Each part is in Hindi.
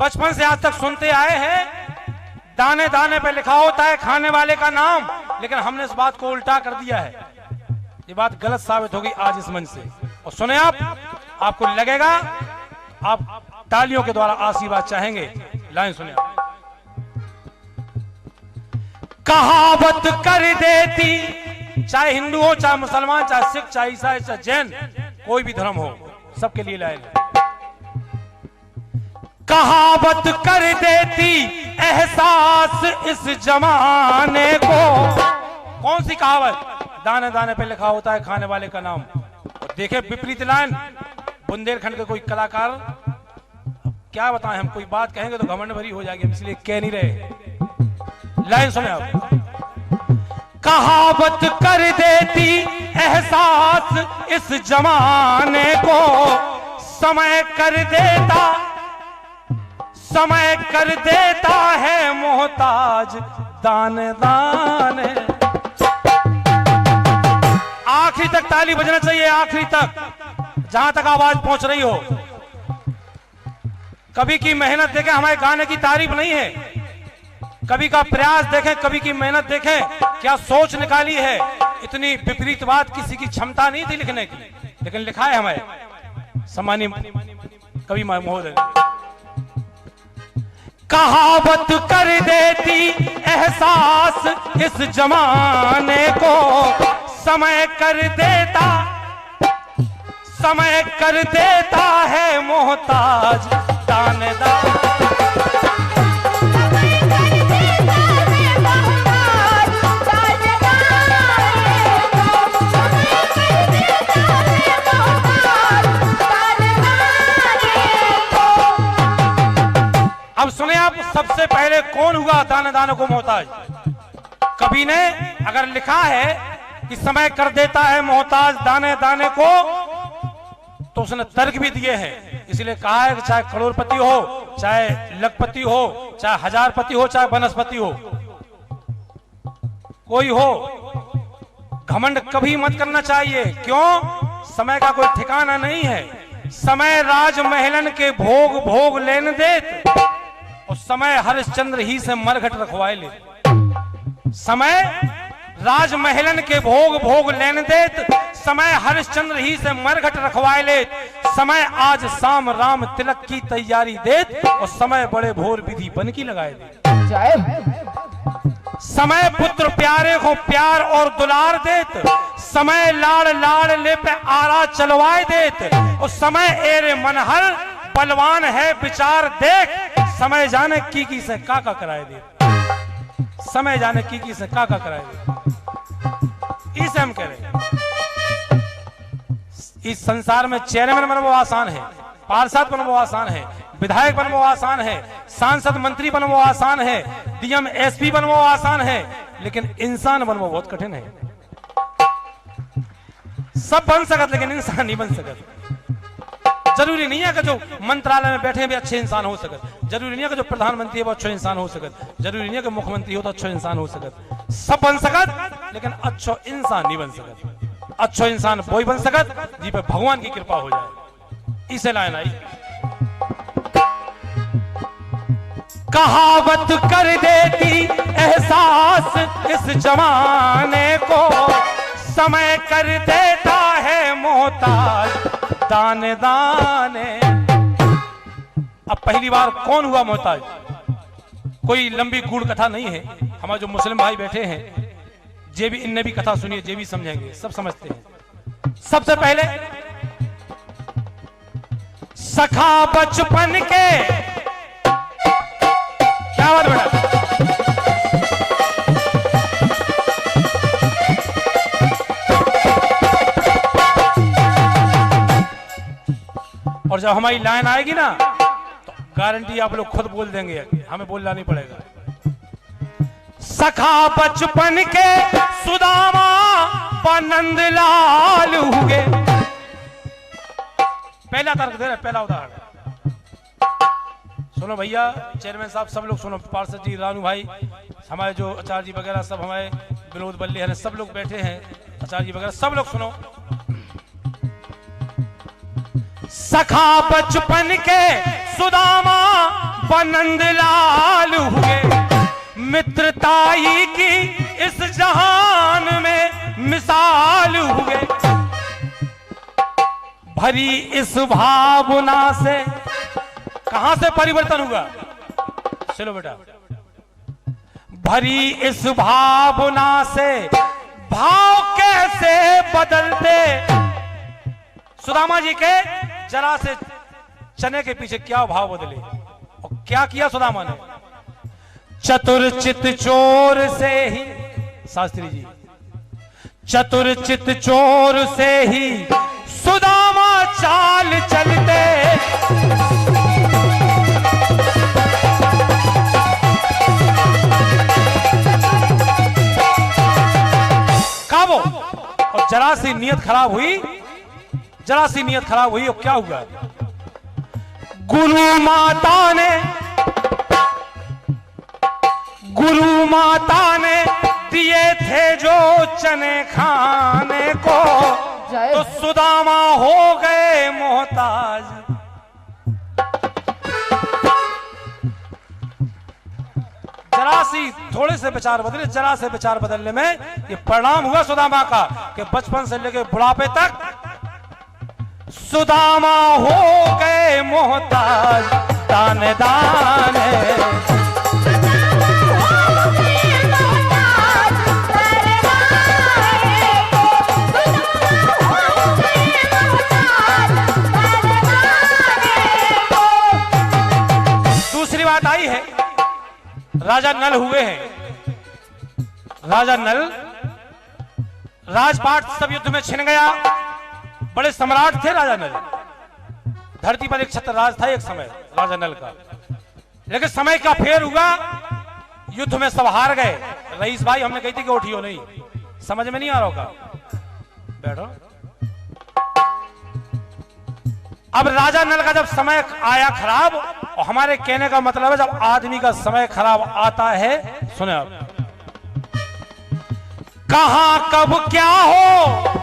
बचपन से आज तक सुनते आए हैं, दाने दाने पे लिखा होता है खाने वाले का नाम, लेकिन हमने इस बात को उल्टा कर दिया है। ये बात गलत साबित होगी आज इस मंच से। और सुने आपको लगेगा आप तालियों के द्वारा आशीर्वाद चाहेंगे। लाइन सुने आप। कहावत कर देती, चाहे हिंदू हो, चाहे मुसलमान, चाहे सिख, चाहे ईसाई, चाहे जैन, कोई भी धर्म हो, सबके लिए लाइन है। कहावत कर देती एहसास इस जमाने को। कौन सी कहावत? दाने दाने पे लिखा होता है खाने वाले का नाम। देखे विपरीत लाइन, बुंदेलखंड के कोई कलाकार, क्या बताएं हम, कोई बात कहेंगे तो घमंड भरी हो जाएगी, इसलिए कह नहीं रहे। लाइन सुने आप। कहावत कर देती एहसास इस जमाने को, समय कर देता है मोहताज दाने दाने। आखिरी तक ताली बजना चाहिए, आखिरी तक, जहां तक आवाज पहुंच रही हो। कभी की मेहनत देखें, हमारे गाने की तारीफ नहीं है, कभी का प्रयास देखें, कभी की मेहनत देखें, क्या सोच निकाली है। इतनी विपरीत बात किसी की क्षमता नहीं थी लिखने की, लेकिन लिखा है हमारे सम्मानीय कवि महोदय। कहावत कर देती एहसास इस जमाने को, समय कर देता है मोहताज दाने दाने। अब सुने आप, सबसे पहले कौन हुआ दाने दाने को मोहताज? कवि ने अगर लिखा है कि समय कर देता है मोहताज दाने दाने को, तो उसने तर्क भी दिए हैं। इसलिए कहा है कि चाहे करोड़पति हो, चाहे लखपति हो, चाहे हजारपति हो, चाहे वनस्पति हो, कोई हो, घमंड कभी मत करना चाहिए। क्यों? समय का कोई ठिकाना नहीं है। समय राजमहलन के भोग लेने देत, और समय हरिश्चंद्र ही से मरघट रखवाए ले। समय राजमहलन के भोग लेने देत, समय हरिश्चंद्र ही से मरघट रखवाए ले। समय आज शाम राम तिलक की तैयारी देत, और समय बड़े भोर विधि बन की लगाए दे। समय पुत्र प्यारे को प्यार और दुलार देत, समय लाड़ ले पे आरा चलवाए देत, और समय एरे मनहर बलवान है विचार देख। समय जाने की से काका कराए दे, समय जाने की से काका कराए दे। इसे हम कह रहे हैं, इस संसार में चेयरमैन बनना आसान है, पार्षद बनना आसान है, विधायक बनना आसान है, सांसद मंत्री बनना आसान है, डीएम एसपी बनना आसान है, लेकिन इंसान बनना बहुत कठिन है। सब बन सकत, लेकिन इंसान नहीं बन सकत। जरूरी नहीं है कि जो मंत्रालय में बैठे भी अच्छे इंसान हो सकत, जरूरी नहीं है कि जो प्रधानमंत्री है वो अच्छे इंसान हो सकत, जरूरी नहीं है कि मुख्यमंत्री हो तो अच्छे इंसान हो सकत। सब बन सकत, लेकिन अच्छो इंसान नहीं बन सकत। अच्छो इंसान वही बन सकत जी पे भगवान की कृपा हो जाए। इसे लाइन आई। कहावत कर देती एहसास इस जमाने को, समय कर देता है मोहताज दाने दाने। अब पहली बार कौन हुआ मोहताज? कोई लंबी गूढ़ कथा नहीं है। हमारे जो मुस्लिम भाई बैठे हैं, जे भी इनने भी कथा सुनी है, जे भी समझेंगे, सब समझते हैं। सबसे पहले सखा बचपन के, क्या बात बेटा, और जब हमारी लाइन आएगी ना, तो गारंटी आप लोग खुद बोल देंगे, हमें बोलना नहीं पड़ेगा। सखा बचपन के सुदामा नंद लाल हुए। पहला तर्क दे रहे, पहला उदाहरण सुनो भैया, चेयरमैन साहब, सब लोग सुनो, पार्षद जी, रानू भाई, हमारे जो आचार्य जी वगैरह सब, हमारे विनोद बल्ले हैं, सब लोग बैठे हैं, आचार्य जी वगैरह सब लोग सुनो। सखा बचपन के सुदामा नंदलाल हुए, मित्रताई की इस जहान में मिसाल हुए। भरी इस भावना से, कहां से परिवर्तन हुआ? चलो बेटा, भरी इस भावना से भाव कैसे बदलते। सुदामा जी के जरा से चने के पीछे क्या भाव बदले और क्या किया सुदामा ने? चतुरचित चोर से ही, शास्त्री जी, चतुरचित चोर से ही सुदामा चाल चलते। काबो और जरा सी नीयत खराब हुई, जरा सी नीयत खराब हुई और क्या हुआ? गुरु माता ने दिए थे जो चने खाने को, तो सुदामा हो गए मोहताज। जरा सी थोड़े से विचार बदले, जरा से विचार बदलने में ये परिणाम हुआ सुदामा का कि बचपन से लेकर बुढ़ापे तक सुदामा हो गए मोहताज। दाने दाने दूसरी बात आई है, राजा नल हुए हैं। राजा नल राजपाट सब युद्ध में छिन गया। बड़े सम्राट थे राजा नल, धरती पर एक छत्र राज था एक समय राजा नल का। लेकिन समय का फेर हुआ, युद्ध में सब हार गए। रईस भाई हमने कही थी कि उठियो नहीं, समझ में नहीं आ रहा होगा, बैठो। अब राजा नल का जब समय आया खराब, और हमारे कहने का मतलब है जब आदमी का समय खराब आता है, सुने आप, कहां कब क्या हो,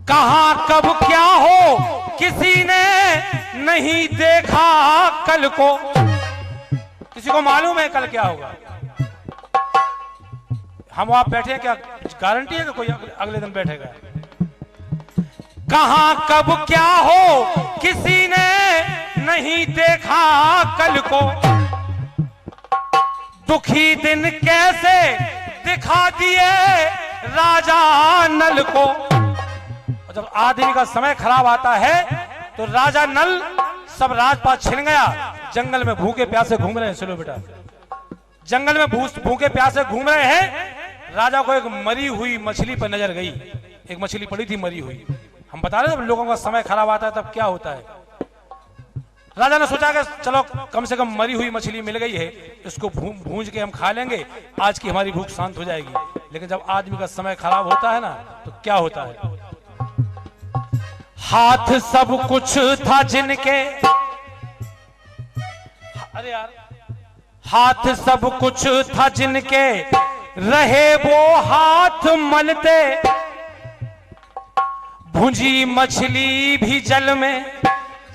कहां कब क्या हो किसी ने नहीं देखा कल को। किसी को मालूम है कल क्या होगा? हम वहां बैठे हैं, क्या गारंटी है कि कोई अगले दिन बैठेगा? कहां कब क्या हो किसी ने नहीं देखा कल को, दुखी दिन कैसे दिखा दिए राजा नल को। जब आदमी का समय खराब आता है तो राजा नल सब राजपाट छिन गया, जंगल में भूखे प्यासे घूम रहे हैं। सुनो बेटा, जंगल में भूखे प्यासे घूम रहे हैं। राजा को एक मरी हुई मछली पर नजर गई, एक मछली पड़ी थी मरी हुई। हम बता रहे जब लोगों का समय खराब आता है तब क्या होता है। राजा ने सोचा कि चलो कम से कम मरी हुई मछली मिल गई है, इसको भूंज के हम खा लेंगे, आज की हमारी भूख शांत हो जाएगी। लेकिन जब आदमी का समय खराब होता है ना तो क्या होता है? हाथ सब कुछ था जिनके, अरे यार, हाथ सब कुछ था जिनके, रहे वो हाथ मलते। भुंजी मछली भी जल में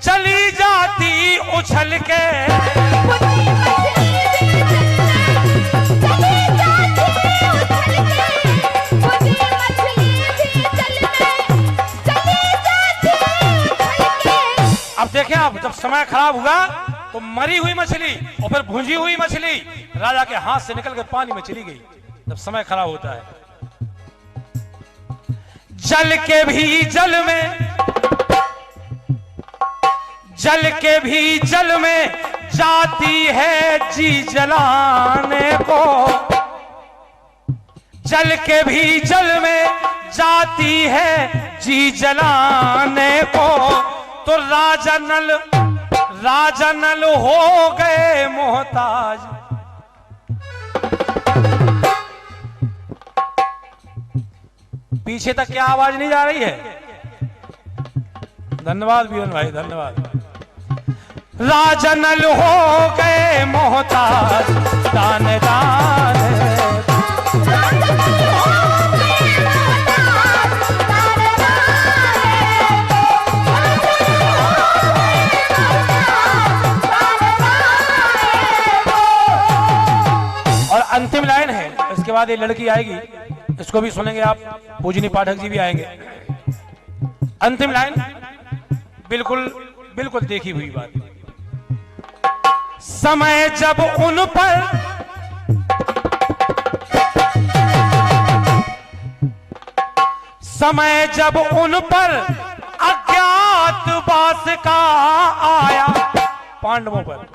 चली जाती उछल के। अब देखें आप, जब समय खराब हुआ तो मरी हुई मछली और फिर भुंजी हुई मछली राजा के हाथ से निकल के पानी में चली गई। जब समय खराब होता है, जल के भी जल में, जल के भी जल में जाती है जी जलाने को। जल के भी जल में जाती है जी जलाने को। तो राजा नल हो गए मोहताज। पीछे तक क्या आवाज नहीं जा रही है? धन्यवाद वीरन भाई, धन्यवाद। राजनल हो गए मोहताज दान दान। और अंतिम लाइन है, इसके बाद ये लड़की आएगी, इसको भी सुनेंगे आप, पूजनी पाठक जी भी आएंगे। अंतिम लाइन बिल्कुल बिल्कुल देखी हुई बात। समय जब उन पर समय जब उन पर अज्ञातवास का आया, पांडवों पर,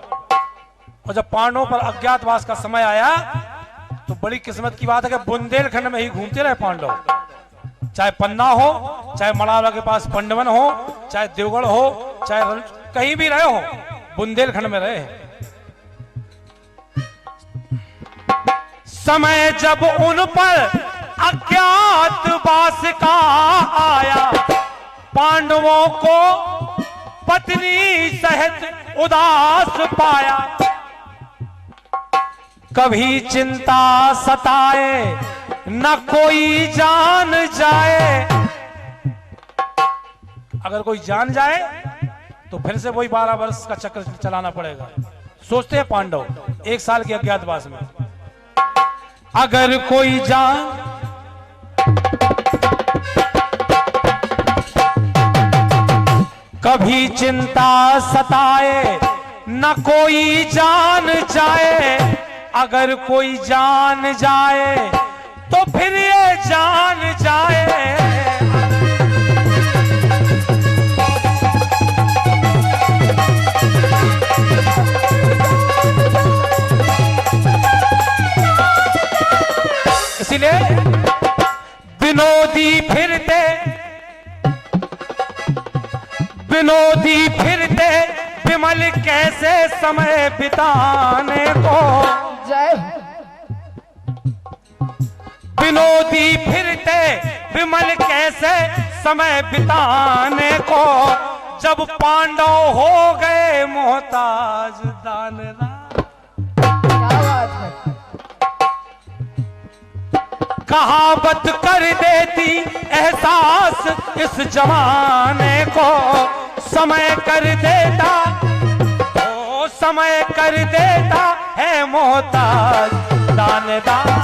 और जब पांडवों पर अज्ञातवास का समय आया तो बड़ी किस्मत की बात है कि बुंदेलखंड में ही घूमते रहे पांडव। चाहे पन्ना हो, चाहे मड़ावला के पास पंडवन हो, चाहे देवगढ़ हो, चाहे कहीं भी रहे हो, बुंदेलखंड में रहे। समय जब उन पर अज्ञातवास का आया, पांडवों को पत्नी सहित उदास पाया। कभी चिंता सताए न कोई जान जाए, अगर कोई जान जाए तो फिर से वही 12 वर्ष का चक्र चलाना पड़ेगा। सोचते हैं पांडव 1 साल के अज्ञातवास में, अगर कोई जान कभी चिंता सताए न कोई जान जाए, अगर कोई जान जाए तो फिर ये जान जाए। इसलिए विनोदी फिरते विमल कैसे समय बिताने को, विनोदी फिरते विमल कैसे समय बिताने को, जब पांडव हो गए मोहताज दानना। कहावत कर देती एहसास इस जमाने को, समय कर देता, ओ समय कर देता है मोहताज दानदान।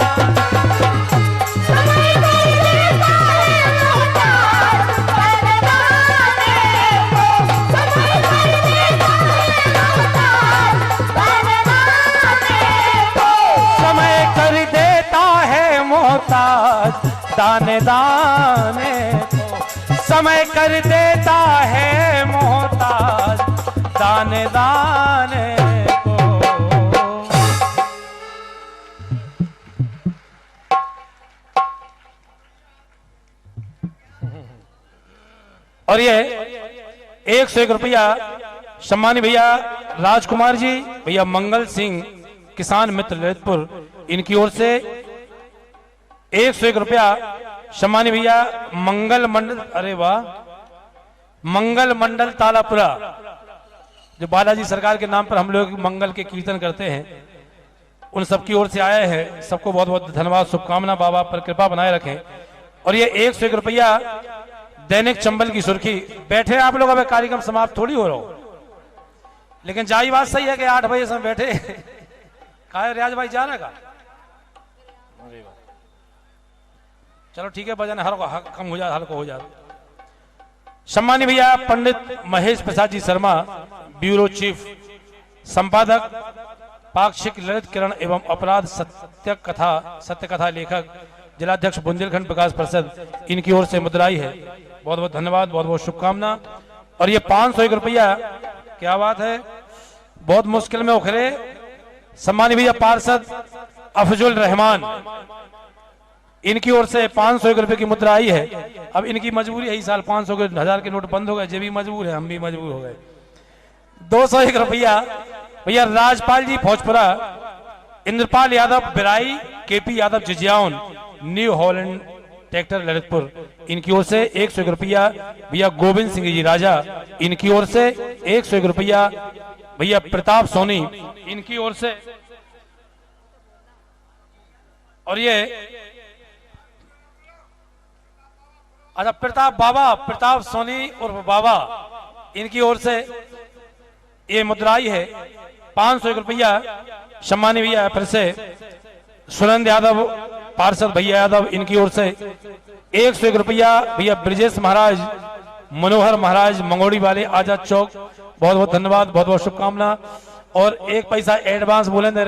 समय कर देता है मोहताज दाने दाने को, समय कर देता है मोहताज दाने दाने को। और ये 101 रुपया सम्मानी भैया राजकुमार जी, भैया मंगल सिंह किसान मित्र ललितपुर, इनकी ओर से 101 रुपया सम्मानी भैया मंगल मंडल, अरे वाह, मंगल मंडल तालापुरा, जो बालाजी सरकार के नाम पर हम लोग मंगल के कीर्तन करते हैं, उन सबकी ओर से आया है। सबको बहुत बहुत धन्यवाद, शुभकामना, बाबा पर कृपा बनाए रखें। और ये 101 रुपया दैनिक चंबल की सुर्खी। बैठे आप लोग, अब कार्यक्रम समाप्त थोड़ी हो रहा हो, लेकिन जाई बात सही है कि 8 बजे से बैठे कहा रियाज भाई जाना का, चलो ठीक है, भजन हर कम हो जाए, हल्का हो जाए। सम्मानी भैया पंडित महेश प्रसाद जी शर्मा, ब्यूरो चीफ, संपादक पाक्षिक ललित किरण एवं अपराध सत्य कथा लेखक, जिलाध्यक्ष बुंदेलखंड विकास परिषद, इनकी ओर से मुद्राई है। बहुत बहुत धन्यवाद, बहुत बहुत शुभकामना। और ये 501 रुपया, क्या बात है, बहुत मुश्किल में उखरे सम्मानी भैया पार्षद अफजुल रहमान, इनकी ओर से 501 रुपए की मुद्रा आई है। अब इनकी मजबूरी है, इस साल 500 के 1000 के नोट बंद हो गए, ये भी मजबूर है, हम भी मजबूर हो गए। 201 रुपया भैया Rajpal ji Bhojpura, Indrapal Yadav Birai, KP Yadav Jijiyaun, new Holland tractor Lalitpur, इनकी ओर से 101 रुपया। भैया गोविंद सिंह जी राजा, इनकी ओर से 101 रुपया। भैया प्रताप सोनी इनकी ओर से, और ये अच्छा प्रताप सोनी और बाबा इनकी ओर से ये मुद्राई है 501 रुपया। सम्मानी भैया फिर से सुरेंद्र यादव पार्षद भैया यादव इनकी ओर से 101 रुपया। भैया ब्रिजेश महाराज मनोहर महाराज मंगोड़ी वाले आजाद चौक, बहुत बहुत धन्यवाद, बहुत बहुत शुभकामना। और 1 पैसा एडवांस बोलेंगे।